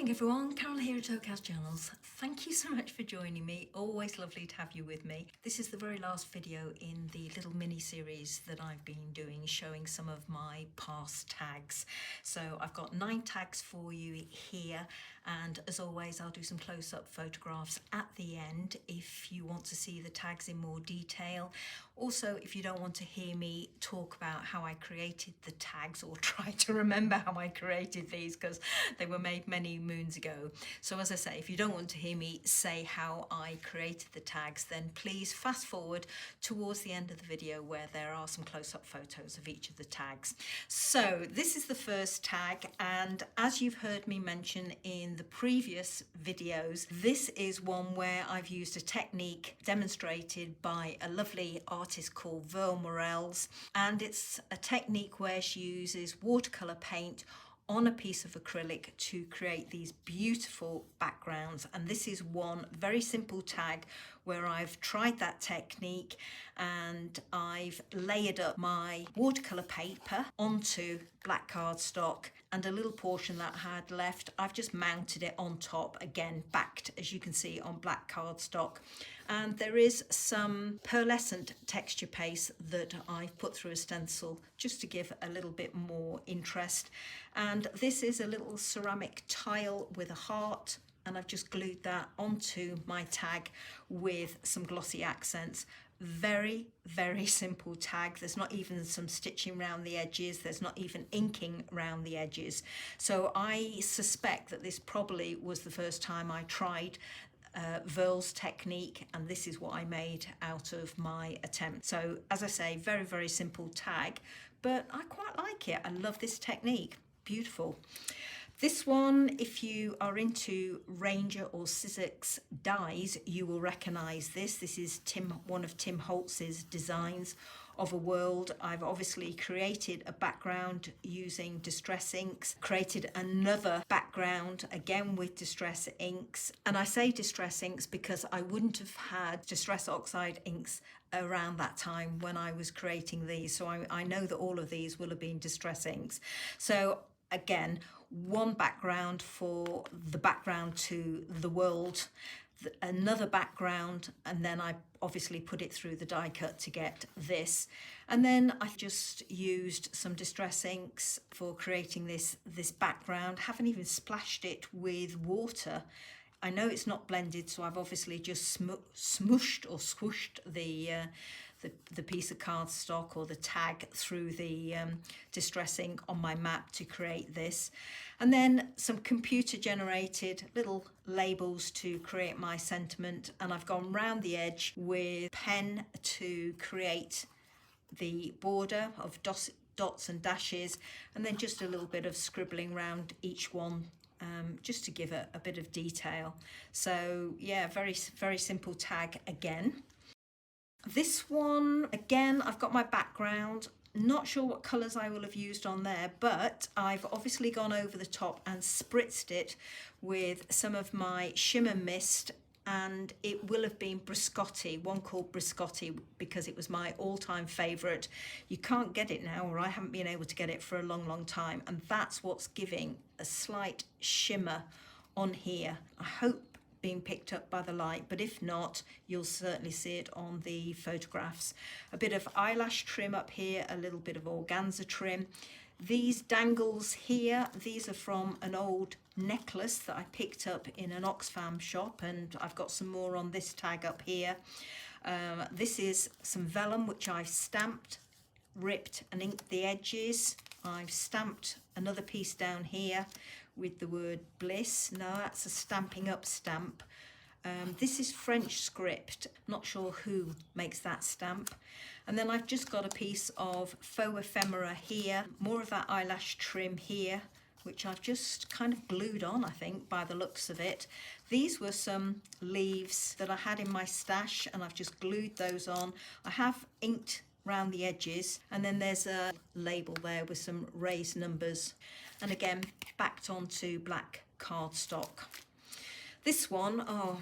morning everyone, Carol here at Aakash Channels. Thank you so much for joining me, always lovely to have you with me. This is the very last video in the little mini series that I've been doing showing some of my past tags. So I've got 9 tags for you here, and as always I'll do some close-up photographs at the end if you want to see the tags in more detail. Also, if you don't want to hear me talk about how I created the tags or try to remember how I created these because they were made many moons ago. So as I say, if you don't want to hear me say how I created the tags, then please fast forward towards the end of the video where there are some close-up photos of each of the tags. So this is the first tag, and as you've heard me mention in the previous videos, this is one where I've used a technique demonstrated by a lovely artist called Verl Morels, and it's a technique where she uses watercolor paint on a piece of acrylic to create these beautiful backgrounds. And this is one very simple tag where I've tried that technique and I've layered up my watercolor paper onto black cardstock, and a little portion that I had left I've just mounted it on top, again backed as you can see on black cardstock. And there is some pearlescent texture paste that I've put through a stencil just to give a little bit more interest. And this is a little ceramic tile with a heart, and I've just glued that onto my tag with some glossy accents. Very, very simple tag. There's not even some stitching around the edges. There's not even inking around the edges. So I suspect that this probably was the first time I tried Verl's technique, and this is what I made out of my attempt. So as I say, very, very simple tag, but I quite like it. I love this technique. Beautiful. This one, if you are into Ranger or Sizzix dies, you will recognize this. This is one of Tim Holtz's designs of a world. I've obviously created a background using distress inks, created another background again with distress inks. And I say distress inks because I wouldn't have had distress oxide inks around that time when I was creating these. So I know that all of these will have been distress inks. So again, one background for the background to the world, another background, and then I obviously put it through the die cut to get this. And then I just used some distress inks for creating this background. Haven't even splashed it with water. I know it's not blended, so I've obviously just smooshed or squished the piece of cardstock or the tag through the distress ink on my map to create this. And then some computer generated little labels to create my sentiment, and I've gone round the edge with pen to create the border of dots and dashes, and then just a little bit of scribbling around each one just to give it a bit of detail. So yeah, very, very simple tag again. This one, again, I've got my background. Not sure what colours I will have used on there, but I've obviously gone over the top and spritzed it with some of my shimmer mist, and it will have been biscotti, one called biscotti, because it was my all-time favourite. You can't get it now, or I haven't been able to get it for a long, long time, and that's what's giving a slight shimmer on here. I hope being picked up by the light, but if not, you'll certainly see it on the photographs. A bit of eyelash trim up here, a little bit of organza trim. These dangles here, these are from an old necklace that I picked up in an Oxfam shop, and I've got some more on this tag up here. This is some vellum which I've stamped, ripped and inked the edges. I've stamped another piece down here with the word bliss. Now that's a Stampin' Up stamp. This is French script, not sure who makes that stamp. And then I've just got a piece of faux ephemera here, more of that eyelash trim here, which I've just kind of glued on, I think, by the looks of it. These were some leaves that I had in my stash, and I've just glued those on. I have inked around the edges, and then there's a label there with some raised numbers, and again backed onto black cardstock. This one, oh,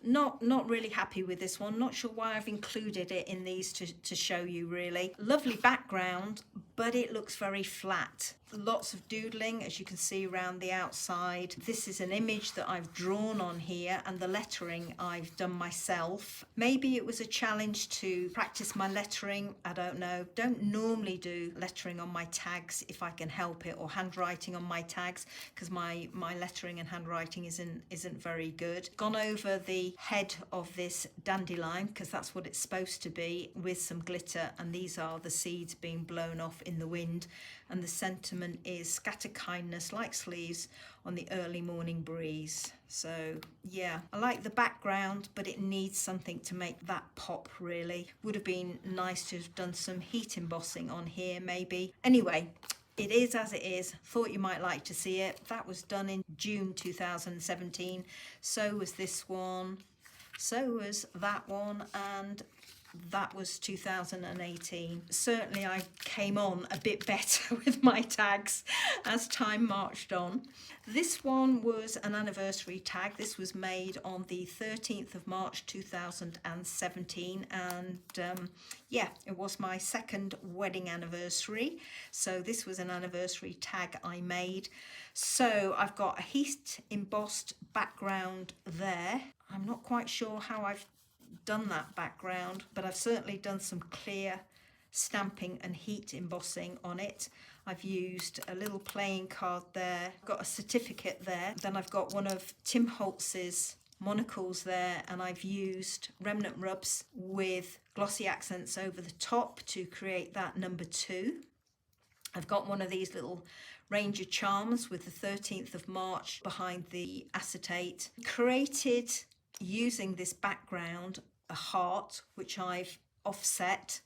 not really happy with this one. Not sure why I've included it in these to show you really. Lovely background, but it looks very flat. Lots of doodling, as you can see around the outside. This is an image that I've drawn on here, and the lettering I've done myself. Maybe it was a challenge to practice my lettering, I don't know. Don't normally do lettering on my tags if I can help it, or handwriting on my tags, because my lettering and handwriting isn't very good. Gone over the head of this dandelion, because that's what it's supposed to be, with some glitter, and these are the seeds being blown off in the wind. And the sentiment is scatter kindness like sleeves on the early morning breeze. So yeah, I like the background, but it needs something to make that pop really. Would have been nice to have done some heat embossing on here maybe. Anyway, it is as it is. Thought you might like to see it. That was done in June 2017. So was this one. So was that one, and that was 2018. Certainly I came on a bit better with my tags as time marched on. This one was an anniversary tag. This was made on the 13th of March 2017, and yeah, it was my second wedding anniversary. So this was an anniversary tag I made. So I've got a heat embossed background there. I'm not quite sure how I've done that background, but I've certainly done some clear stamping and heat embossing on it. I've used a little playing card there, I've got a certificate there, then I've got one of Tim Holtz's monocles there, and I've used remnant rubs with glossy accents over the top to create that number 2. I've got one of these little Ranger charms with the 13th of March behind the acetate. Created, using this background, a heart which I've offset,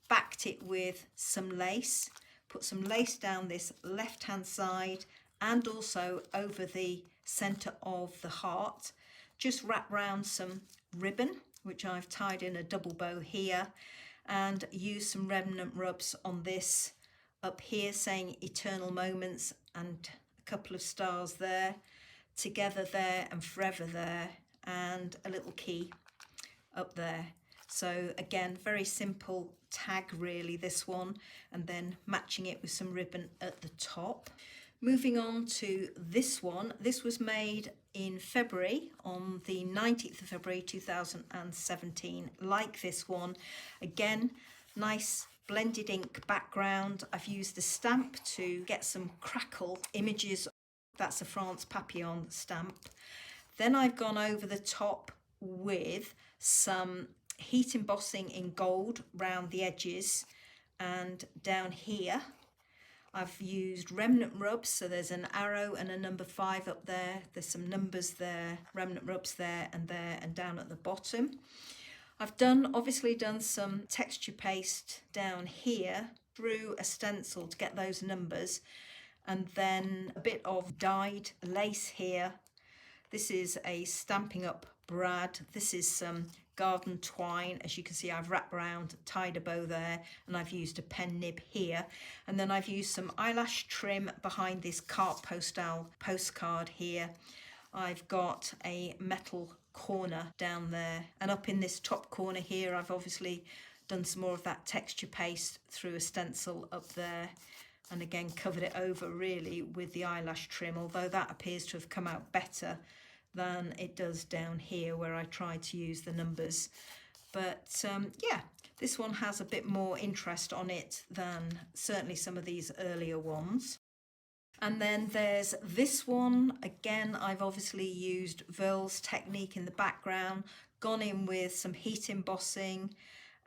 backed it with some lace, put some lace down this left hand side and also over the center of the heart. Just wrap round some ribbon which I've tied in a double bow here, and use some remnant rubs on this up here saying eternal moments, and a couple of stars there, together there and forever there, and a little key up there. So again, very simple tag really, this one, and then matching it with some ribbon at the top. Moving on to this one. This was made in February, on the 19th of February 2017, like this one. Again, nice blended ink background. I've used the stamp to get some crackle images. That's a France Papillon stamp. Then I've gone over the top with some heat embossing in gold round the edges, and down here I've used remnant rubs, so there's an arrow and a number 5 up there. There's some numbers there, remnant rubs there, and down at the bottom. I've obviously done some texture paste down here through a stencil to get those numbers, and then a bit of dyed lace here. This is a Stampin' Up! Brad. This is some garden twine. As you can see, I've wrapped around, tied a bow there, and I've used a pen nib here. And then I've used some eyelash trim behind this carte postale postcard here. I've got a metal corner down there, and up in this top corner here I've obviously done some more of that texture paste through a stencil up there, and again covered it over really with the eyelash trim, although that appears to have come out better than it does down here where I tried to use the numbers. But yeah, this one has a bit more interest on it than certainly some of these earlier ones. And then there's this one. Again, I've obviously used Verl's technique in the background, gone in with some heat embossing,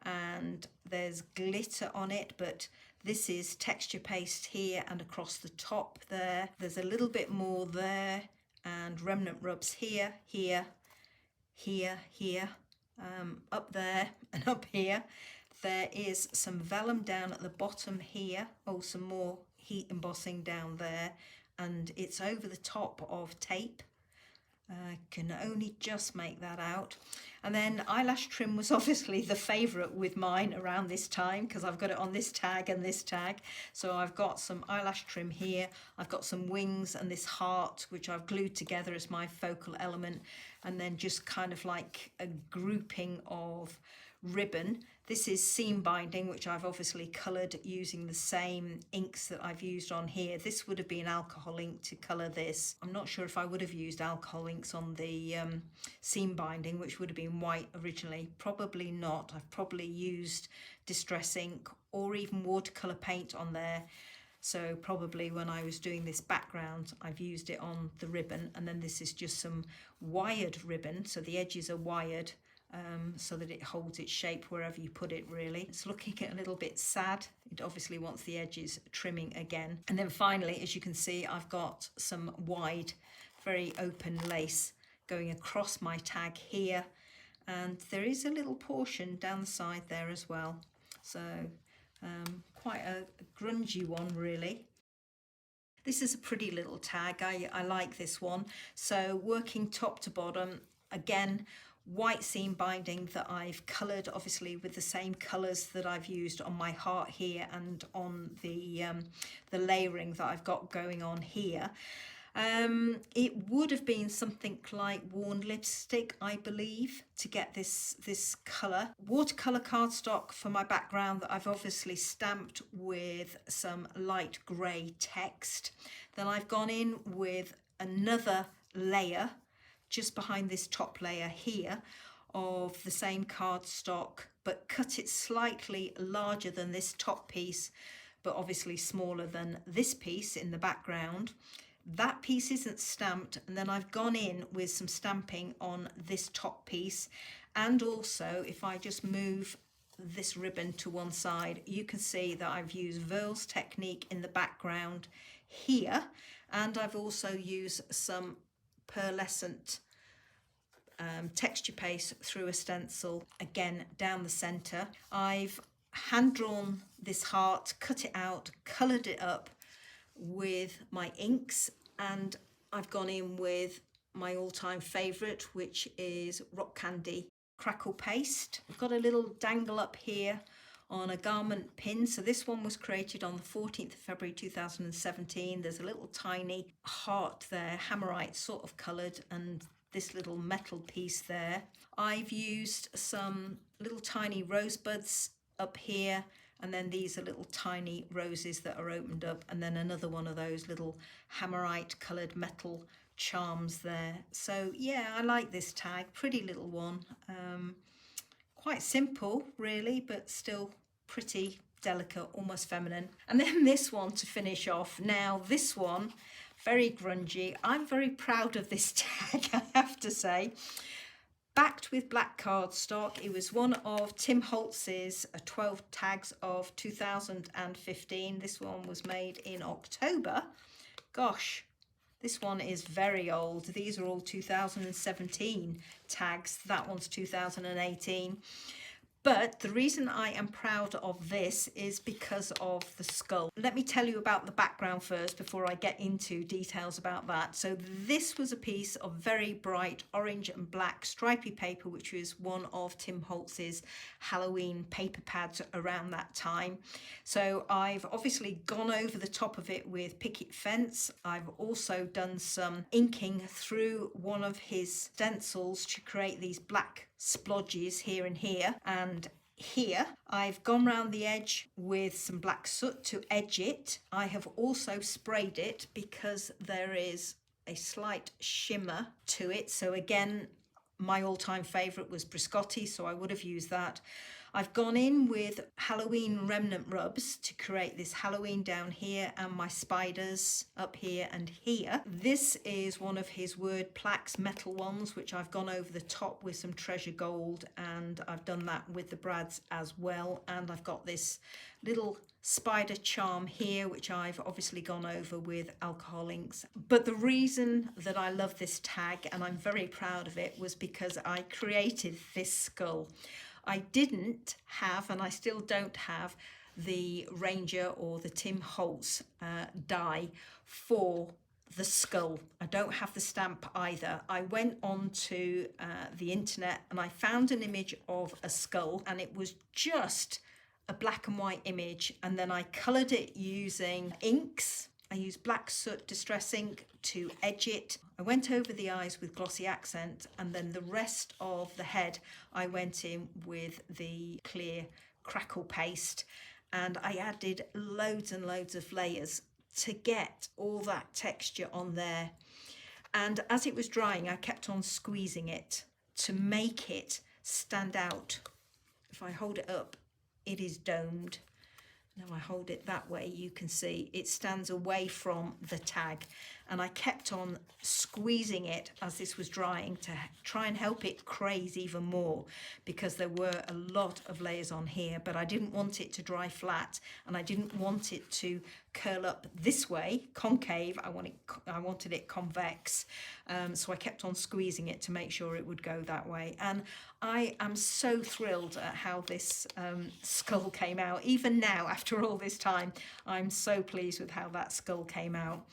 and there's glitter on it, but this is texture paste here and across the top there. There's a little bit more there, and remnant rubs here, here, here, here, up there and up here. There is some vellum down at the bottom here. Oh, some more heat embossing down there, and it's over the top of tape. I can only just make that out. And then eyelash trim was obviously the favourite with mine around this time, because I've got it on this tag and this tag. So I've got some eyelash trim here, I've got some wings and this heart which I've glued together as my focal element, and then just kind of like a grouping of ribbon. This is seam binding, which I've obviously coloured using the same inks that I've used on here. This would have been alcohol ink to colour this. I'm not sure if I would have used alcohol inks on the seam binding, which would have been white originally. Probably not. I've probably used distress ink or even watercolour paint on there. So probably when I was doing this background, I've used it on the ribbon, and then this is just some wired ribbon. So the edges are wired, so that it holds its shape wherever you put it, really. It's looking a little bit sad. It obviously wants the edges trimming again. And then finally, as you can see, I've got some wide, very open lace going across my tag here. And there is a little portion down the side there as well. So quite a grungy one, really. This is a pretty little tag. I like this one. So working top to bottom, again, white seam binding that I've coloured obviously with the same colours that I've used on my heart here and on the layering that I've got going on here. It would have been something like worn lipstick, I believe, to get this colour. Watercolour cardstock for my background that I've obviously stamped with some light grey text. Then I've gone in with another layer just behind this top layer here of the same cardstock, but cut it slightly larger than this top piece, but obviously smaller than this piece in the background. That piece isn't stamped, and then I've gone in with some stamping on this top piece. And also, if I just move this ribbon to one side, you can see that I've used Verl's technique in the background here, and I've also used some pearlescent texture paste through a stencil, again down the centre. I've hand drawn this heart, cut it out, coloured it up with my inks, and I've gone in with my all-time favourite, which is rock candy crackle paste. I've got a little dangle up here on a garment pin. So this one was created on the 14th of February 2017. There's a little tiny heart there, hammerite sort of coloured, and this little metal piece there. I've used some little tiny rosebuds up here, and then these are little tiny roses that are opened up, and then another one of those little hammerite coloured metal charms there. So yeah, I like this tag, pretty little one. Quite simple really, but still pretty delicate, almost feminine. And then this one to finish off. Now this one, very grungy. I'm very proud of this tag, I have to say. Backed with black cardstock. It was one of Tim Holtz's 12 tags of 2015. This one was made in October. Gosh, this one is very old. These are all 2017 tags. That one's 2018. But the reason I am proud of this is because of the skull. Let me tell you about the background first before I get into details about that. So this was a piece of very bright orange and black stripy paper, which was one of Tim Holtz's Halloween paper pads around that time. So I've obviously gone over the top of it with picket fence. I've also done some inking through one of his stencils to create these black splodges here and here, and here I've gone round the edge with some black soot to edge it. I have also sprayed it because there is a slight shimmer to it. So again, my all-time favourite was Biscotti, so I would have used that. I've gone in with Halloween remnant rubs to create this Halloween down here and my spiders up here and here. This is one of his word plaques, metal ones, which I've gone over the top with some treasure gold, and I've done that with the brads as well. And I've got this little spider charm here, which I've obviously gone over with alcohol inks. But the reason that I love this tag, and I'm very proud of it, was because I created this skull. I didn't have, and I still don't have, the Ranger or the Tim Holtz die for the skull. I don't have the stamp either. I went onto the internet and I found an image of a skull, and it was just a black and white image, and then I coloured it using inks I used black soot distress ink to edge it. I went over the eyes with glossy accent, and then the rest of the head I went in with the clear crackle paste, and I added loads and loads of layers to get all that texture on there. And as it was drying, I kept on squeezing it to make it stand out. If I hold it up, it is domed. Now I hold it that way, you can see it stands away from the tag, and I kept on squeezing it as this was drying to try and help it craze even more, because there were a lot of layers on here, but I didn't want it to dry flat, and I didn't want it to curl up this way, concave. I wanted it convex, so I kept on squeezing it to make sure it would go that way. And I am so thrilled at how this skull came out. Even now, after all this time, I'm so pleased with how that skull came out.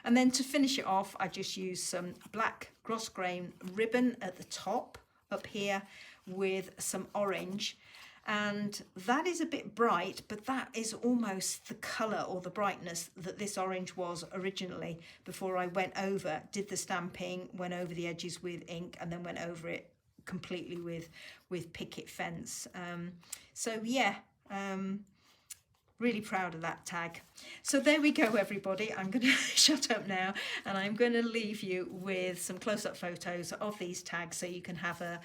And then to finish it off, I just used some black grosgrain ribbon at the top up here with some orange. And that is a bit bright, but that is almost the colour or the brightness that this orange was originally before I went over, did the stamping, went over the edges with ink, and then went over it completely with picket fence. So yeah, really proud of that tag. So there we go, everybody. I'm going to shut up now, and I'm going to leave you with some close-up photos of these tags so you can have a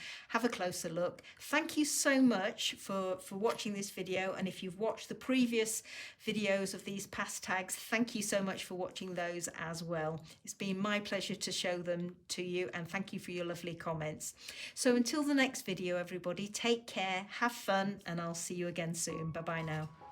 closer look. Thank you so much for watching this video, and if you've watched the previous videos of these past tags, thank you so much for watching those as well. It's been my pleasure to show them to you, and thank you for your lovely comments. So until the next video, everybody, take care, have fun, and I'll see you again soon. Bye bye now.